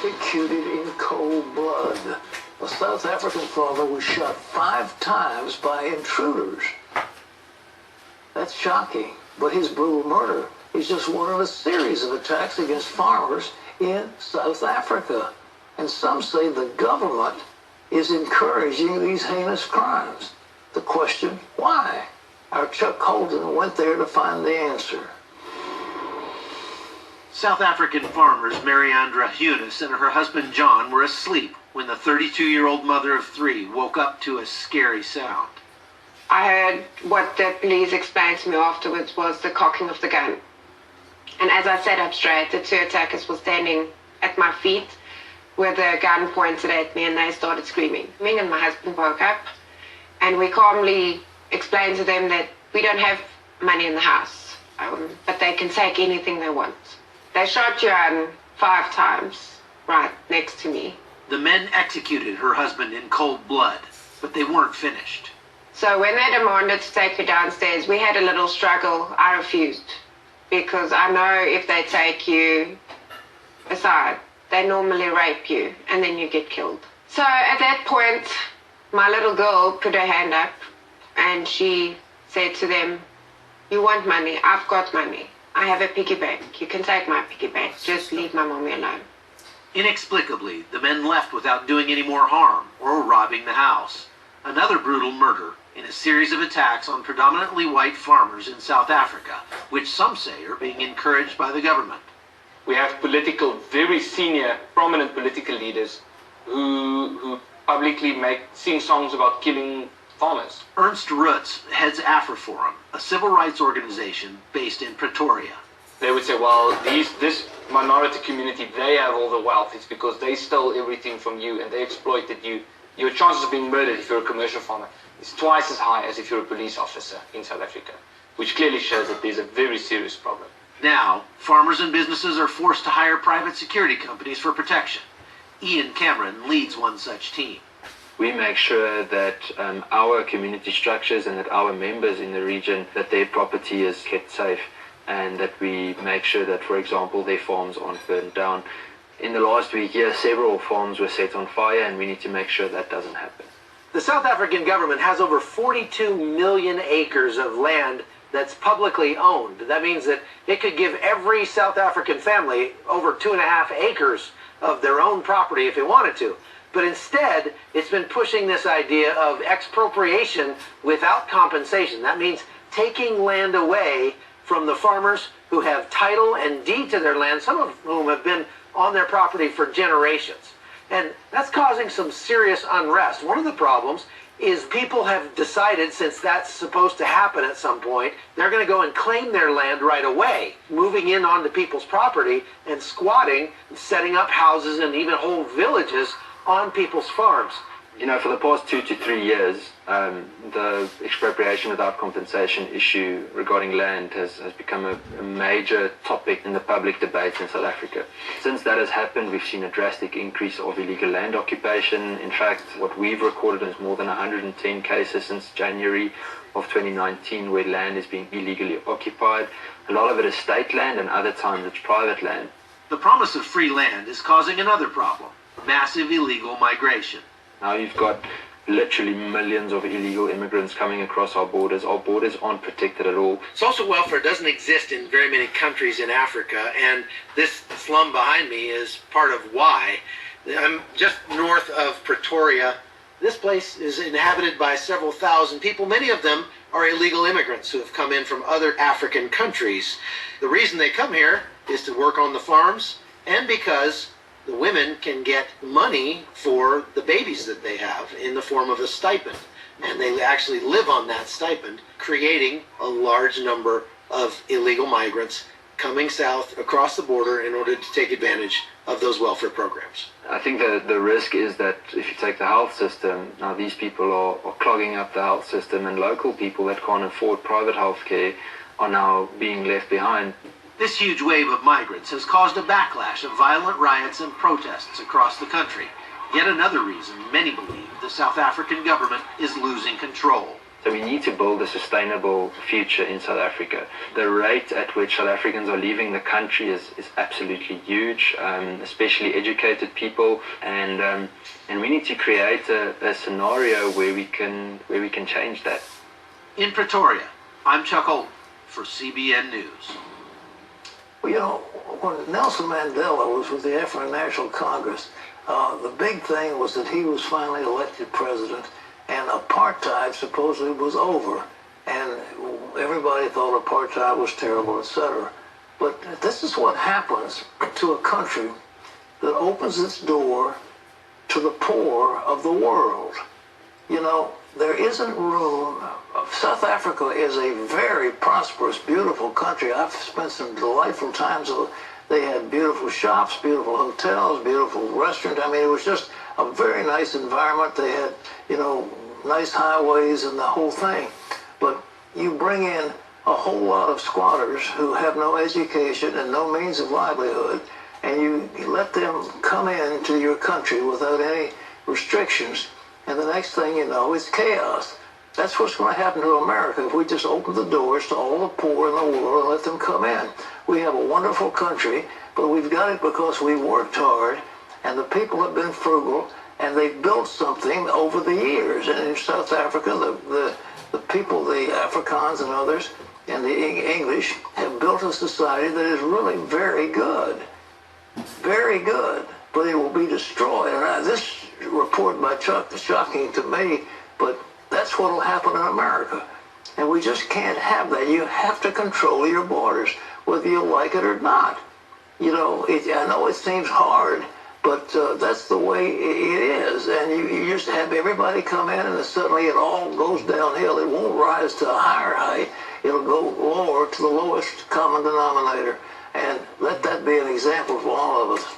executed in cold blood. A South African farmer was shot 5 times by intruders. That's shocking, but his brutal murder is just one of a series of attacks against farmers in South Africa. And some say the government is encouraging these heinous crimes. The question, why? Our Chuck Holden went there to find the answer. South African farmers Mariandra Hunis and her husband John were asleep when the 32-year-old mother of 3 woke up to a scary sound. I heard what the police explained to me afterwards was the cocking of the gun. And as I sat up straight, the 2 attackers were standing at my feet with a gun pointed at me, and they started screaming. Me and my husband woke up, and we calmly explained to them that we don't have money in the house, but they can take anything they want. They shot Johan 5 times right next to me. The men executed her husband in cold blood, but they weren't finished. So when they demanded to take me downstairs, we had a little struggle. I refused, because I know if they take you aside, they normally rape you, and then you get killed. So at that point, my little girl put her hand up, and she said to them, "You want money? I've got money. I have a piggy bank. You can take my piggy bank. Just leave my mommy alone." Inexplicably, the men left without doing any more harm or robbing the house. Another brutal murder in a series of attacks on predominantly white farmers in South Africa, which some say are being encouraged by the government. We have very senior, prominent political leaders who publicly sing songs about killing farmers. Ernst Roots heads AfriForum, a civil rights organization based in Pretoria. They would say, well, this minority community, they have all the wealth. It's because they stole everything from you and they exploited you. Your chances of being murdered if you're a commercial farmer is twice as high as if you're a police officer in South Africa, which clearly shows that there's a very serious problem. Now, farmers and businesses are forced to hire private security companies for protection. Ian Cameron leads one such team. We make sure that our community structures and that our members in the region, that their property is kept safe, and that we make sure that, for example, their farms aren't burned down. In the last week here, several farms were set on fire, and we need to make sure that doesn't happen. The South African government has over 42 million acres of land that's publicly owned. That means that it could give every South African family over 2.5 acres of their own property if it wanted to. But instead, it's been pushing this idea of expropriation without compensation. That means taking land away from the farmers who have title and deed to their land, some of whom have been on their property for generations. And that's causing some serious unrest. One of the problems is people have decided, since that's supposed to happen at some point, they're going to go and claim their land right away, moving in onto people's property and squatting, setting up houses and even whole villages on people's farms. You know, for the past 2 to 3 years, the expropriation without compensation issue regarding land has become a major topic in the public debate in South Africa. Since that has happened, we've seen a drastic increase of illegal land occupation. In fact, what we've recorded is more than 110 cases since January of 2019 where land is being illegally occupied. A lot of it is state land, and other times it's private land. The promise of free land is causing another problem: massive illegal migration. Now you've got literally millions of illegal immigrants coming across our borders. Our borders aren't protected at all. Social welfare doesn't exist in very many countries in Africa, and this slum behind me is part of why. I'm just north of Pretoria. This place is inhabited by several thousand people. Many of them are illegal immigrants who have come in from other African countries. The reason they come here is to work on the farms, and because the women can get money for the babies that they have in the form of a stipend. And they actually live on that stipend, creating a large number of illegal migrants coming south across the border in order to take advantage of those welfare programs. I think the risk is that if you take the health system, now these people are clogging up the health system, and local people that can't afford private health care are now being left behind. This huge wave of migrants has caused a backlash of violent riots and protests across the country. Yet another reason many believe the South African government is losing control. So we need to build a sustainable future in South Africa. The rate at which South Africans are leaving the country is absolutely huge, especially educated people, and we need to create a scenario where we can change that. In Pretoria, I'm Chuck Olton for CBN News. Well, you know, when Nelson Mandela was with the African National Congress, the big thing was that he was finally elected president, and apartheid supposedly was over, and everybody thought apartheid was terrible, etc. But this is what happens to a country that opens its door to the poor of the world. You know, there isn't room. South Africa is a very prosperous, beautiful country. I've spent some delightful times. They had beautiful shops, beautiful hotels, beautiful restaurants. I mean, it was just a very nice environment. They had, you know, nice highways and the whole thing. But you bring in a whole lot of squatters who have no education and no means of livelihood, and you let them come into your country without any restrictions, and the next thing you know, it's chaos. That's what's going to happen to America if we just open the doors to all the poor in the world and let them come in. We have a wonderful country, but we've got it because we worked hard, and the people have been frugal, and they've built something over the years. And in South Africa, the people, the Afrikaans and others, and the English have built a society that is really very good. Very good. But it will be destroyed. And this report by Chuck is shocking to me, but that's what will happen in America. And we just can't have that. You have to control your borders, whether you like it or not. You know, I know it seems hard, but that's the way it is. And you just have everybody come in, and suddenly it all goes downhill. It won't rise to a higher height. It'll go lower to the lowest common denominator. And let that be an example for all of us.